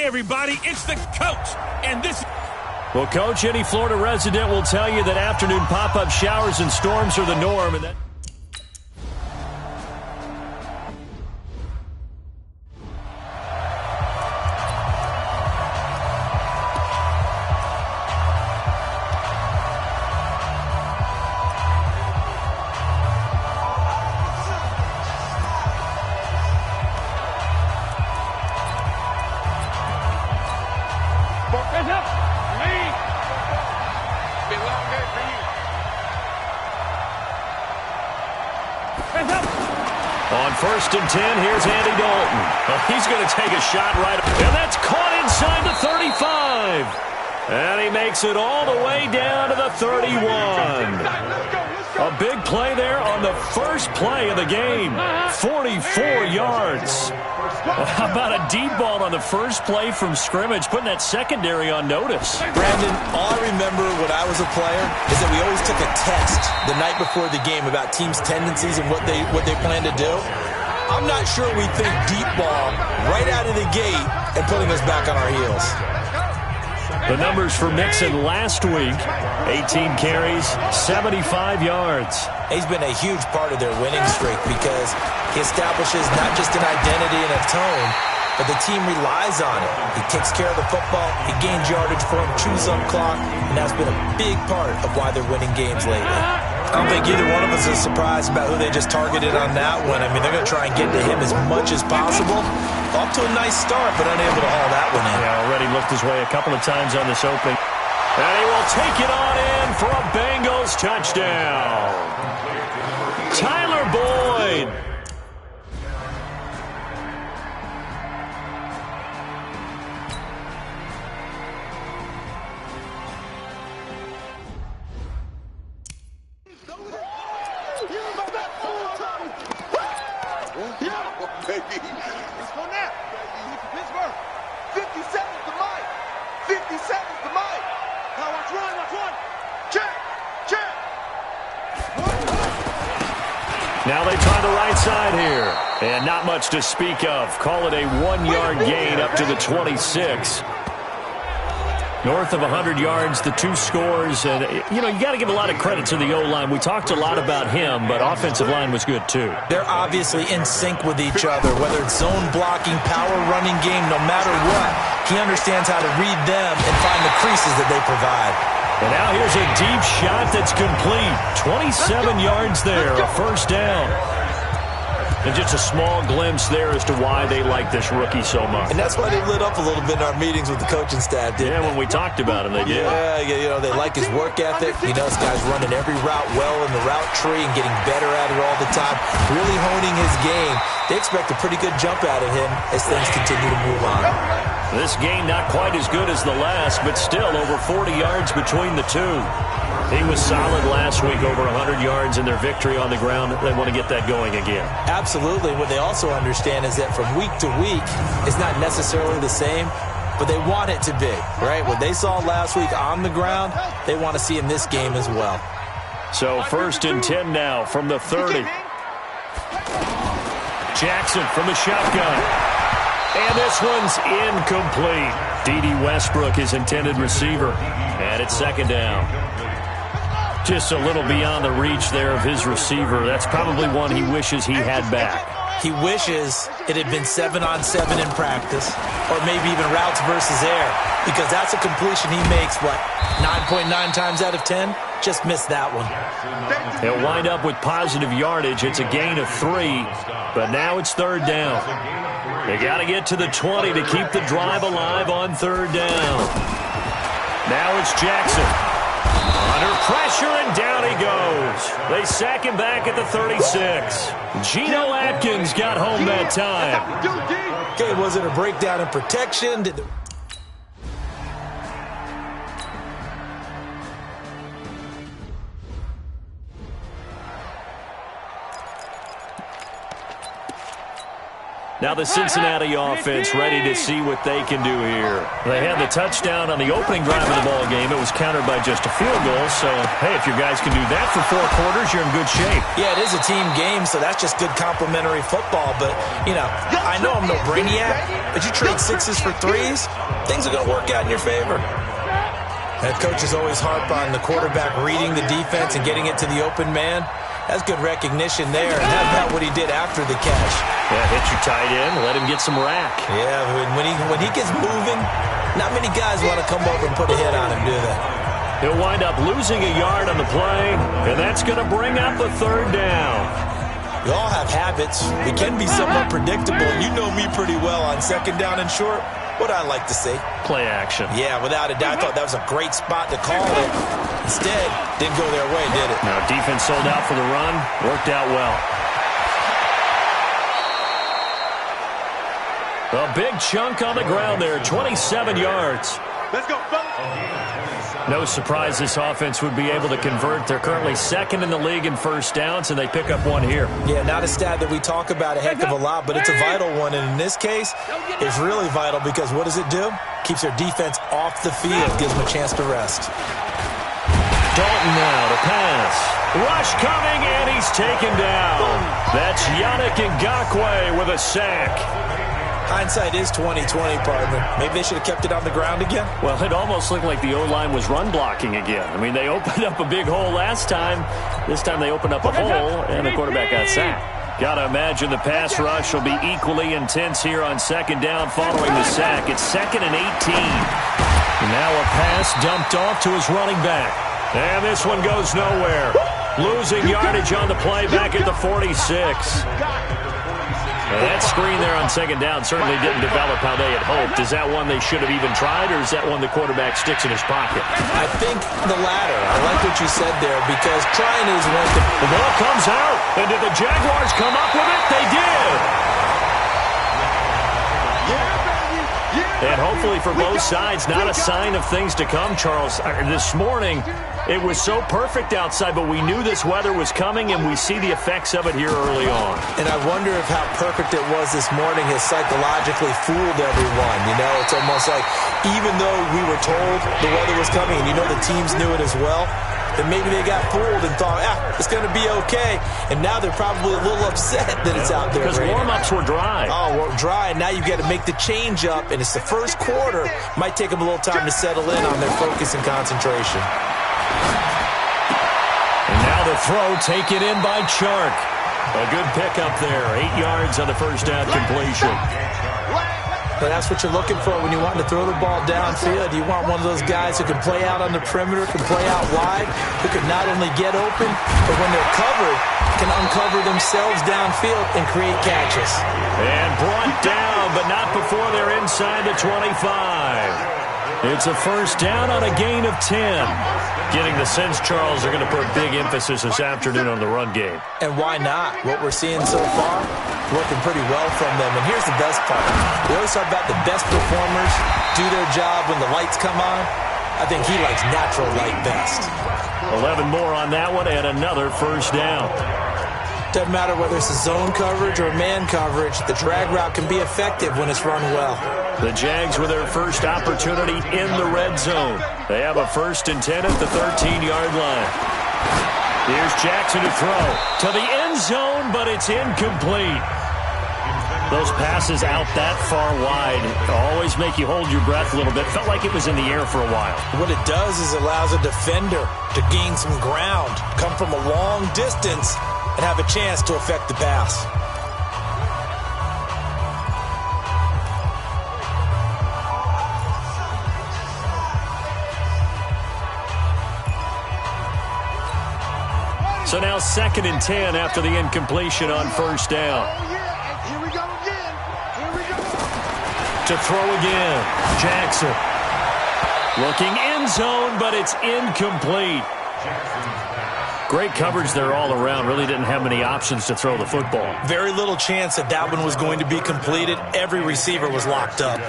everybody, it's the coach, and this... Well, Coach, any Florida resident will tell you that afternoon pop-up showers and storms are the norm, and that... On 1st and 10, here's Andy Dalton. Well, he's going to take a shot right, and that's caught inside the 35. And he makes it all the way down to the 31. A big play there on the first play of the game. 44 yards. How about a deep ball on the first play from scrimmage, putting that secondary on notice? Brandon, all I remember when I was a player is that we always took a test the night before the game about teams' tendencies and what they plan to do. I'm not sure we think deep ball right out of the gate and putting us back on our heels. The numbers for Mixon last week, 18 carries, 75 yards. He's been a huge part of their winning streak because he establishes not just an identity and a tone, but the team relies on it. He takes care of the football, he gains yardage for him, chews up clock, and that's been a big part of why they're winning games lately. I don't think either one of us is surprised about who they just targeted on that one. I mean, they're going to try and get to him as much as possible. Off to a nice start, but unable to haul that one in. Yeah, already looked his way a couple of times on this opening. And he will take it on in for a Bengals touchdown. Tyler Boyd. Baby. Let's go now. Pittsburgh. 57's the mic. 57's the mic. Now watch one. Check. Now they try the right side here. And not much to speak of. Call it a 1-yard gain up to the 26. North of 100 yards, the 2 scores. And, you got to give a lot of credit to the O-line. We talked a lot about him, but offensive line was good, too. They're obviously in sync with each other, whether it's zone blocking, power running game, no matter what. He understands how to read them and find the creases that they provide. And now here's a deep shot that's complete. 27 yards there, a first down. And just a small glimpse there as to why they like this rookie so much. And that's why they lit up a little bit in our meetings with the coaching staff, didn't they? When we talked about him, they did. Yeah, they like his work ethic. This guy's running every route well in the route tree and getting better at it all the time, really honing his game. They expect a pretty good jump out of him as things continue to move on. This game not quite as good as the last, but still over 40 yards between the two. He was solid last week, over 100 yards in their victory on the ground. They want to get that going again. Absolutely. What they also understand is that from week to week, it's not necessarily the same, but they want it to be, right? What they saw last week on the ground, they want to see in this game as well. So 1st and 10 now from the 30. Jackson from the shotgun. And this one's incomplete. D.D. Westbrook, his intended receiver. And it's 2nd down. Just a little beyond the reach there of his receiver. That's probably one he wishes he had back. He wishes it had been 7-on-7 in practice, or maybe even routes versus air, because that's a completion he makes, 9.9 times out of 10? Just missed that one. He'll wind up with positive yardage. It's a gain of 3, but now it's 3rd down. They got to get to the 20 to keep the drive alive on 3rd down. Now it's Jackson. Under pressure, and down he goes. They sack him back at the 36. Geno Atkins got home that time. Okay, was it a breakdown in protection? Now the Cincinnati offense ready to see what they can do here. They had the touchdown on the opening drive of the ball game. It was countered by just a field goal. So, hey, if your guys can do that for 4 quarters, you're in good shape. Yeah, it is a team game, so that's just good complimentary football. But, you know, I know I'm no brainiac, but you trade 6s for 3s, things are going to work out in your favor. That coach is always harp on the quarterback reading the defense and getting it to the open man. That's good recognition there. And how about what he did after the catch? Yeah, hit your tight end, let him get some rack. Yeah, when he gets moving, not many guys want to come over and put a hit on him, do they? He'll wind up losing a yard on the play, and that's going to bring up a 3rd down. We all have habits. We can be somewhat predictable. You know me pretty well on 2nd down and short. What I like to say? Play action. Yeah, without a doubt. I thought that was a great spot to call it. Instead, didn't go their way, did it? Now, defense sold out for the run. Worked out well. A big chunk on the ground there, 27 yards. Let's go, fellas. No surprise this offense would be able to convert. They're currently 2nd in the league in 1st downs, and they pick up 1 here. Yeah, not a stat that we talk about a heck of a lot, but it's a vital one. And in this case, it's really vital because what does it do? Keeps their defense off the field, gives them a chance to rest. Dalton now to pass. Rush coming, and he's taken down. That's Yannick Ngakoue with a sack. Hindsight is 20/20, partner. Maybe they should have kept it on the ground again. Well, it almost looked like the O-line was run blocking again. I mean, they opened up a big hole last time. This time they opened up a hole, and the quarterback got sacked. Got to imagine the pass rush will be equally intense here on 2nd down following the sack. It's 2nd and 18. Now a pass dumped off to his running back. And this one goes nowhere. Losing yardage on the play back at the 46. That screen there on 2nd down certainly didn't develop how they had hoped. Is that one they should have even tried, or is that one the quarterback sticks in his pocket? I think the latter. I like what you said there because trying is one thing. The ball comes out, and did the Jaguars come up with it? They did. And hopefully for both sides, not a sign of things to come, Charles. This morning, it was so perfect outside, but we knew this weather was coming, and we see the effects of it here early on. And I wonder if how perfect it was this morning has psychologically fooled everyone. You know, it's almost like even though we were told the weather was coming, and you know the teams knew it as well, then maybe they got fooled and thought, it's going to be okay. And now they're probably a little upset that it's out there. Because warm-ups were dry. Oh, well, dry, and now you got to make the change up, and it's the first quarter. Might take them a little time to settle in on their focus and concentration. And now the throw taken in by Chark. A good pickup there. 8 yards on the 1st down completion. But that's what you're looking for when you want to throw the ball downfield. You want one of those guys who can play out on the perimeter, can play out wide, who can not only get open, but when they're covered, can uncover themselves downfield and create catches. And brought down, but not before they're inside the 25. It's a 1st down on a gain of 10. Getting the sense, Charles, are going to put big emphasis this afternoon on the run game. And why not? What we're seeing so far, working pretty well from them. And here's the best part. We always talk about the best performers do their job when the lights come on. I think he likes natural light best. 11 more on that one and another 1st down. Doesn't matter whether it's a zone coverage or man coverage, the drag route can be effective when it's run well. The Jags with their first opportunity in the red zone. They have a 1st and 10 at the 13-yard line. Here's Jackson to throw to the end zone, but it's incomplete. Those passes out that far wide always make you hold your breath a little bit. Felt like it was in the air for a while. What it does is it allows a defender to gain some ground, come from a long distance, and have a chance to affect the pass. So now 2nd and 10 after the incompletion on 1st down. Here we go again. Here we go. To throw again. Jackson. Looking end zone, but it's incomplete. Great coverage there all around. Really didn't have many options to throw the football. Very little chance that one was going to be completed. Every receiver was locked up.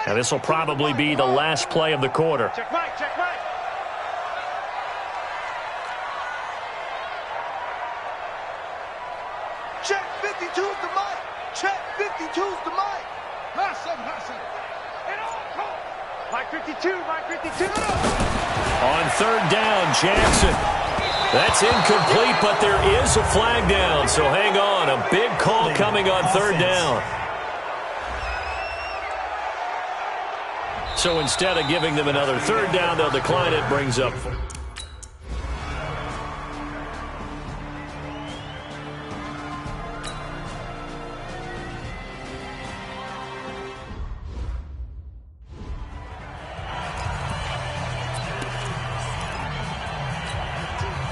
Now this will probably be the last play of the quarter. Check Mike, check Mike. 52's the mic. Hot 7, hot 7. And all Mike 52, Mike 52. On third down, Jackson. That's incomplete, but there is a flag down, so hang on. A big call coming on third down. So instead of giving them another third down, they'll decline it. Brings up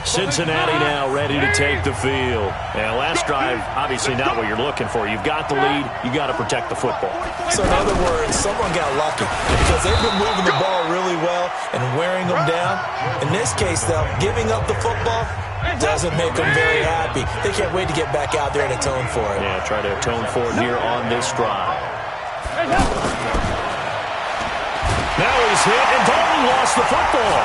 Cincinnati now ready to take the field. And last drive, obviously not what you're looking for. You've got the lead. You got to protect the football. So in other words, someone got lucky because they've been moving the ball really well and wearing them down. In this case, though, giving up the football doesn't make them very happy. They can't wait to get back out there and atone for it. Yeah, try to atone for it here on this drive. Now he's hit, and Dalton lost the football.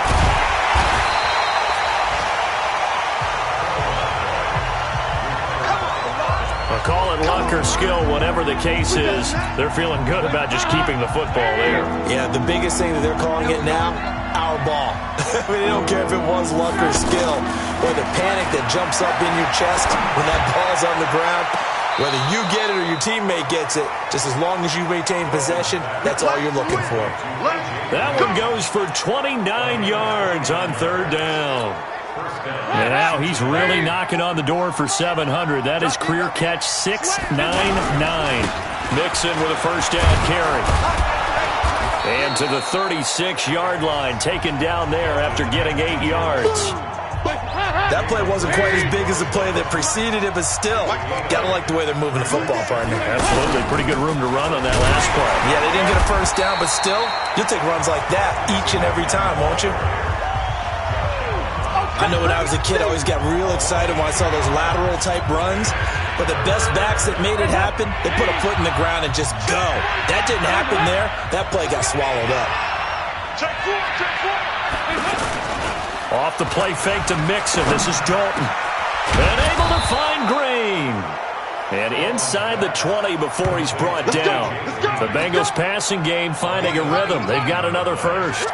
Call it luck or skill, whatever the case is, they're feeling good about just keeping the football there. Yeah, the biggest thing that they're calling it now, our ball. I mean, they don't care if it was luck or skill, or the panic that jumps up in your chest when that ball's on the ground. Whether you get it or your teammate gets it, just as long as you retain possession, that's all you're looking for. That one goes for 29 yards on third down. And now he's really knocking on the door for 700. That is career catch 699. Mixon with a first down carry. And to the 36-yard line, taken down there after getting 8 yards. That play wasn't quite as big as the play that preceded it, but still, gotta like the way they're moving the football, partner. Absolutely. Pretty good room to run on that last play. Yeah, they didn't get a first down, but still, you'll take runs like that each and every time, won't you? I know when I was a kid, I always got real excited when I saw those lateral-type runs. But the best backs that made it happen, they put a foot in the ground and just go. That didn't happen there. That play got swallowed up. Off the play fake to Mixon. This is Dalton. And able to find Green. And inside the 20 before he's brought down. The Bengals passing game finding a rhythm. They've got another first.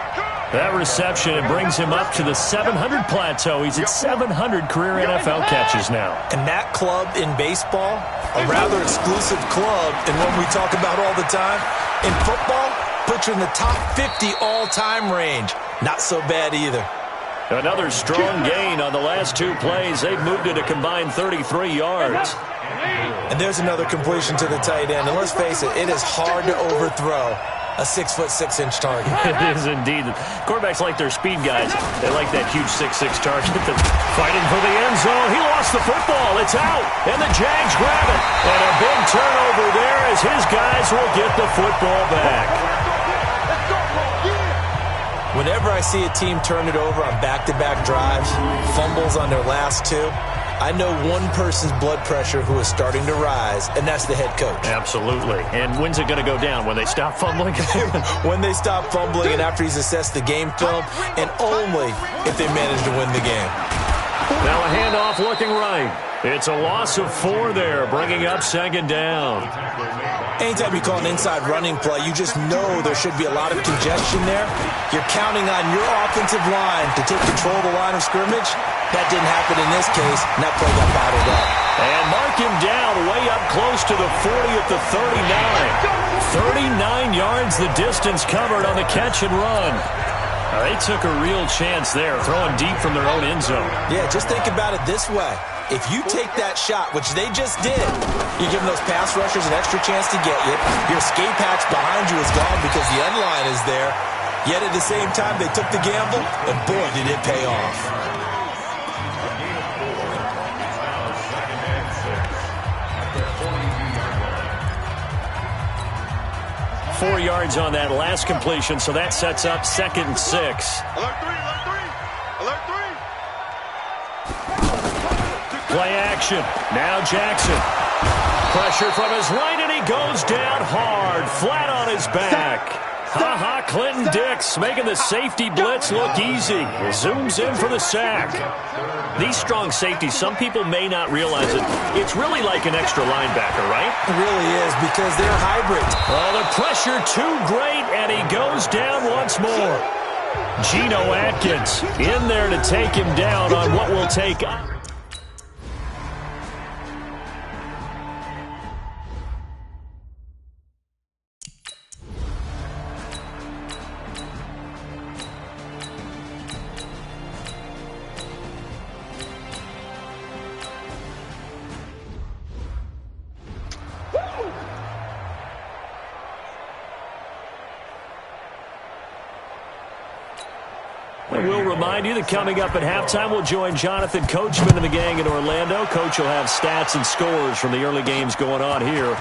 That reception, it brings him up to the 700 plateau. He's at 700 career NFL catches now. And that club in baseball, a rather exclusive club, and one we talk about all the time, in football, puts you in the top 50 all-time range. Not so bad either. Another strong gain on the last two plays. They've moved it a combined 33 yards. And there's another completion to the tight end. And let's face it, it is hard to overthrow a 6'6" target. It is indeed. Quarterbacks like their speed guys. They like that huge 6'6" target. Fighting for the end zone. He lost the football. It's out. And the Jags grab it. And a big turnover there as his guys will get the football back. Whenever I see a team turn it over on back-to-back drives, fumbles on their last two, I know one person's blood pressure who is starting to rise, and that's the head coach. Absolutely. And when's it going to go down? When they stop fumbling? When they stop fumbling and after he's assessed the game film, and only if they manage to win the game. Now a handoff looking right. It's a loss of 4 there, bringing up second down. Anytime you call an inside running play, you just know there should be a lot of congestion there. You're counting on your offensive line to take control of the line of scrimmage. That didn't happen in this case, and that play got bottled up. And mark him down way up close to the 40 at the 39. 39 yards the distance covered on the catch and run. They took a real chance there, throwing deep from their own end zone. Yeah, just think about it this way. If you take that shot, which they just did, you're giving those pass rushers an extra chance to get you. Your escape hatch behind you is gone because the end line is there. Yet at the same time, they took the gamble, and boy, did it pay off. Four yards on that last completion, so that sets up 2nd and 6. Alert 3, alert 3, alert 3. Play action. Now Jackson. Pressure from his right, and he goes down hard, flat on his back. Ha-ha, Clinton Dix making the safety blitz look easy. Zooms in for the sack. These strong safeties, some people may not realize it. It's really like an extra linebacker, right? It really is, because they're hybrid. Oh, the pressure too great, and he goes down once more. Geno Atkins in there to take him down on what will take... We'll remind you that coming up at halftime, we'll join Jonathan Coachman and the gang in Orlando. Coach will have stats and scores from the early games going on here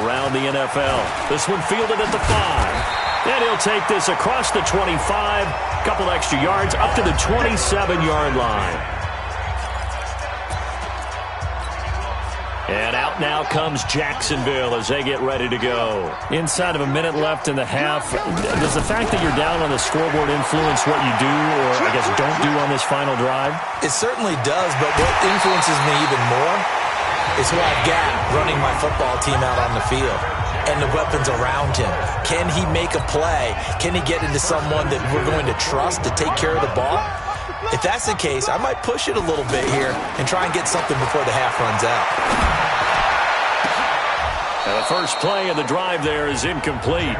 around the NFL. This one fielded at the 5. And he'll take this across the 25, couple extra yards, up to the 27-yard line. And out now comes Jacksonville as they get ready to go. Inside of a minute left in the half, does the fact that you're down on the scoreboard influence what you do, or I guess don't do on this final drive? It certainly does, but what influences me even more is who I've got running my football team out on the field and the weapons around him. Can he make a play? Can he get into someone that we're going to trust to take care of the ball? If that's the case, I might push it a little bit here and try and get something before the half runs out. And the first play of the drive there is incomplete.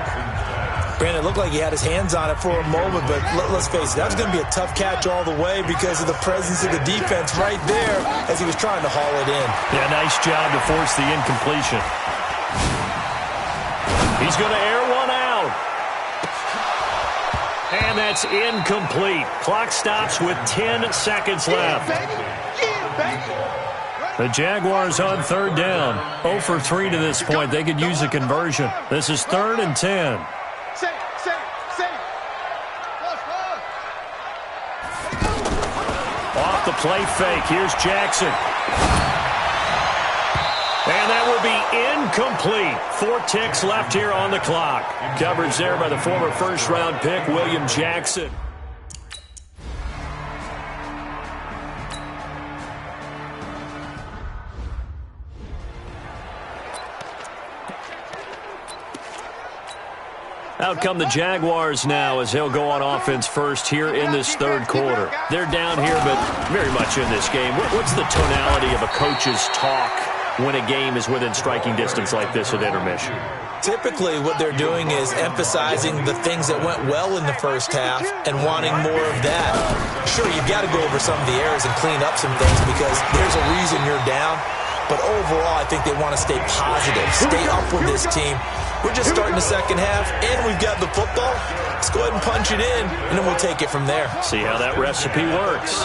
Brandon, it looked like he had his hands on it for a moment, but let's face it, that was going to be a tough catch all the way because of the presence of the defense right there as he was trying to haul it in. Yeah, nice job to force the incompletion. He's going to air one out. And that's incomplete. Clock stops with 10 seconds left. The Jaguars on third down. 0 for 3 to this point. They could use a conversion. This is 3rd and 10. Off the play fake. Here's Jackson. And that will be incomplete. 4 ticks left here on the clock. Coverage there by the former first-round pick, William Jackson. Out come the Jaguars now as they'll go on offense first here in this third quarter. They're down here, but very much in this game. What's the tonality of a coach's talk when a game is within striking distance like this at intermission? Typically, what they're doing is emphasizing the things that went well in the first half and wanting more of that. Sure, you've got to go over some of the errors and clean up some things because there's a reason you're down. But overall, I think they want to stay positive, stay up with this team. We're just starting the second half, and we've got the football. Let's go ahead and punch it in, and then we'll take it from there. See how that recipe works.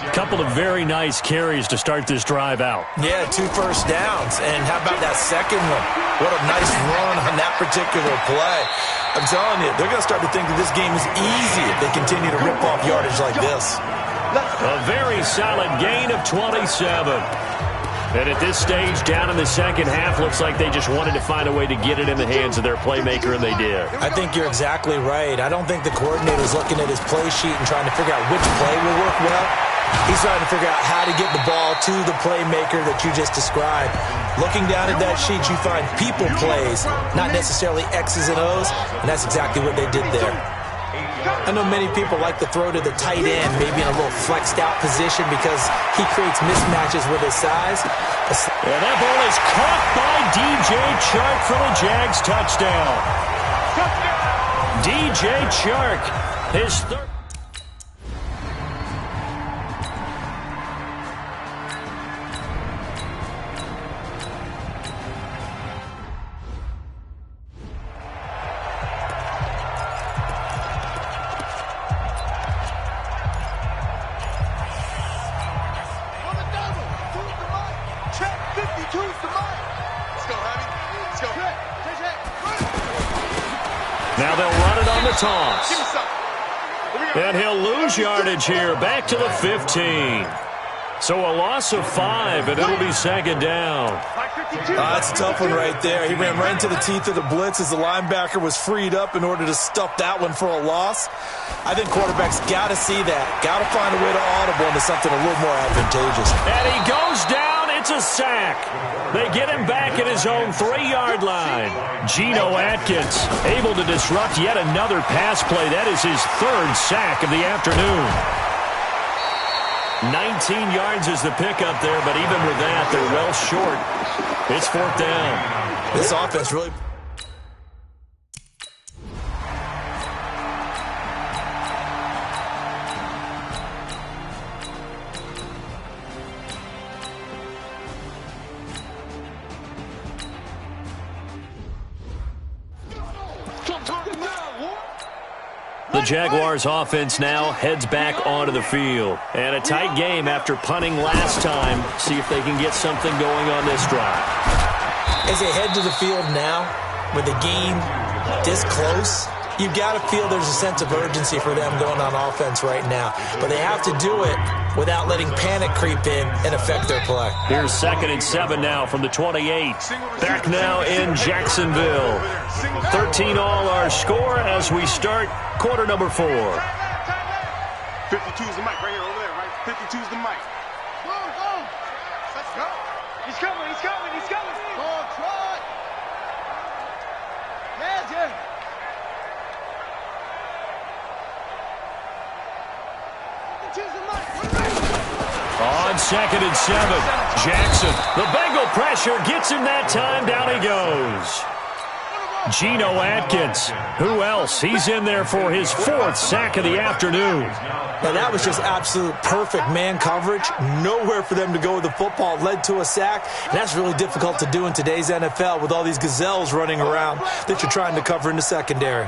A couple of very nice carries to start this drive out. Yeah, 2 first downs. And how about that second one? What a nice run on that particular play. I'm telling you, they're going to start to think that this game is easy if they continue to rip off yardage like this. A very solid gain of 27. And at this stage, down in the second half, looks like they just wanted to find a way to get it in the hands of their playmaker, and they did. I think you're exactly right. I don't think the coordinator's looking at his play sheet and trying to figure out which play will work well. He's trying to figure out how to get the ball to the playmaker that you just described. Looking down at that sheet, you find people plays, not necessarily X's and O's, and that's exactly what they did there. I know many people like to throw to the tight end, maybe in a little flexed out position because he creates mismatches with his size. And that ball is caught by DJ Chark for the Jags touchdown. DJ Chark, his third. Now they'll run it on the toss. And he'll lose yardage here, back to the 15. So a loss of 5, and it'll be second down. That's a tough one right there. He ran right into the teeth of the blitz as the linebacker was freed up in order to stuff that one for a loss. I think quarterbacks got to see that. Got to find a way to audible into something a little more advantageous. And he goes down. It's a sack. They get him back at his own 3-yard line. Geno Atkins able to disrupt yet another pass play. That is his 3rd sack of the afternoon. 19 yards is the pickup there, but even with that, they're well short. It's 4th down. This offense really... The Jaguars offense now heads back onto the field. And a tight game after punting last time. See if they can get something going on this drive. As they head to the field now, with the game this close, you've got to feel there's a sense of urgency for them going on offense right now. But they have to do it without letting panic creep in and affect their play. Here's 2nd and 7 now from the 28. Back now in Jacksonville. 13 all our score as we start quarter number 4. 52 is the mic right here, over there, right? 52 is the mic. Go, go. Let's go. He's coming, he's coming, he's coming. Go, Trot. Magic. On 2nd and 7, Jackson. The Bengal pressure gets him that time. Down he goes. Geno Atkins. Who else? He's in there for his 4th sack of the afternoon. Now, that was just absolute perfect man coverage. Nowhere for them to go with the football. Led to a sack. And that's really difficult to do in today's NFL with all these gazelles running around that you're trying to cover in the secondary.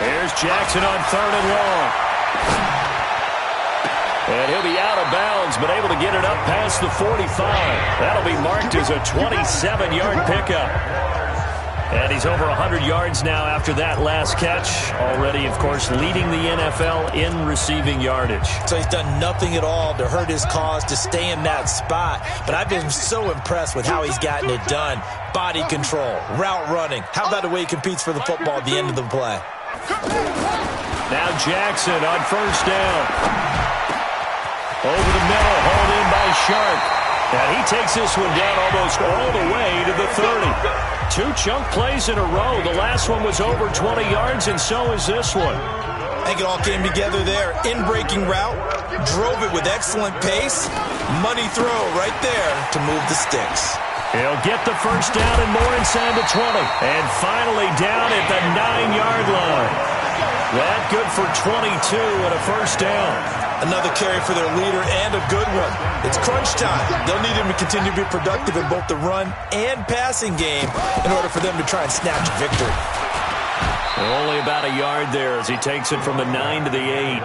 Here's Jackson on 3rd and long. And he'll be out of bounds, but able to get it up past the 45. That'll be marked as a 27-yard pickup. And he's over 100 yards now after that last catch. Already, of course, leading the NFL in receiving yardage. So he's done nothing at all to hurt his cause, to stay in that spot. But I've been so impressed with how he's gotten it done. Body control, route running. How about the way he competes for the football at the end of the play? Now Jackson on 1st down. Over the middle, hauled in by Sharp. And he takes this one down almost all the way to the 30. 2 chunk plays in a row. The last one was over 20 yards, and so is this one. I think it all came together there. In-breaking route, drove it with excellent pace. Money throw right there to move the sticks. He'll get the 1st down and more inside the 20. And finally down at the 9-yard line. That good for 22 and a 1st down. Another carry for their leader and a good one. It's crunch time. They'll need him to continue to be productive in both the run and passing game in order for them to try and snatch victory. Only about a yard there as he takes it from the 9 to the 8.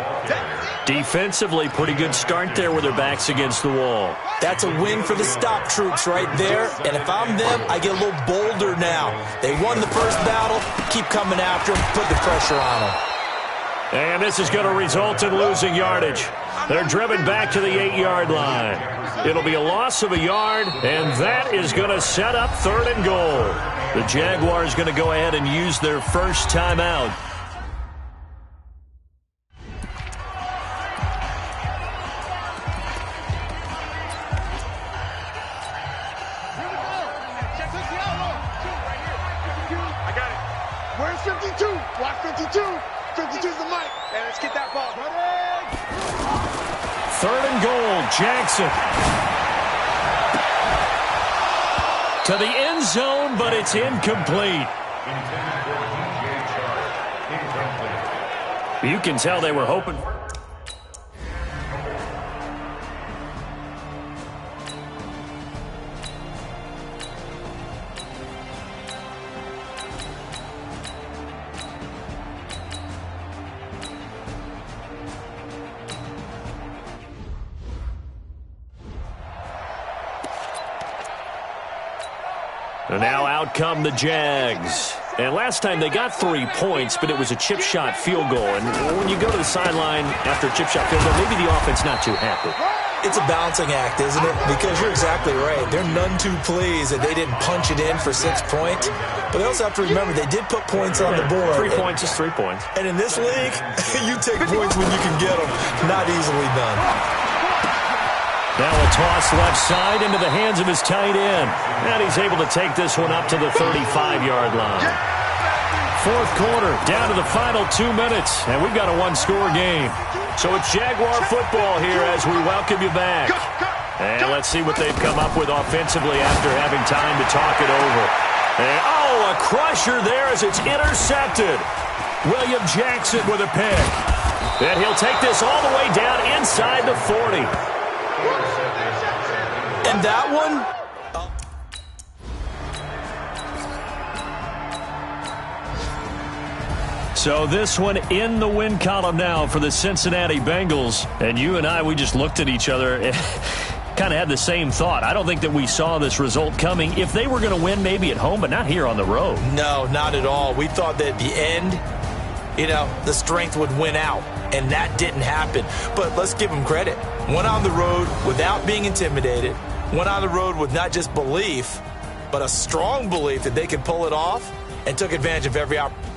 Defensively, pretty good start there with their backs against the wall. That's a win for the stop troops right there. And if I'm them, I get a little bolder now. They won the first battle. Keep coming after them. Put the pressure on them. And this is going to result in losing yardage. They're driven back to the 8-yard line. It'll be a loss of a yard, and that is going to set up 3rd and goal. The Jaguars going to go ahead and use their first timeout. I got it. Where's 52? Watch 52. 52's the mic. And let's get that ball. 3rd and goal, Jackson. To the end zone, but it's incomplete. You can tell they were hoping. And now out come the Jags. And last time they got 3 points, but it was a chip shot field goal. And when you go to the sideline after a chip shot field goal, maybe the offense not too happy. It's a balancing act, isn't it? Because you're exactly right. They're none too pleased that they didn't punch it in for 6 points. But they also have to remember they did put points on the board. 3 points is 3 points. And in this league, you take points when you can get them. Not easily done. Now a toss left side into the hands of his tight end. And he's able to take this one up to the 35-yard line. Fourth quarter, down to the final 2 minutes. And we've got a one-score game. So it's Jaguar football here as we welcome you back. And let's see what they've come up with offensively after having time to talk it over. And, oh, a crusher there as it's intercepted. William Jackson with a pick. And he'll take this all the way down inside the 40. And that one? So this one in the win column now for the Cincinnati Bengals. And you and I, we just looked at each other and kind of had the same thought. I don't think that we saw this result coming. If they were going to win, maybe at home, but not here on the road. No, not at all. We thought that at the end, the strength would win out. And that didn't happen. But let's give them credit. Went on the road without being intimidated. Went on the road with not just belief, but a strong belief that they could pull it off, and took advantage of every opportunity.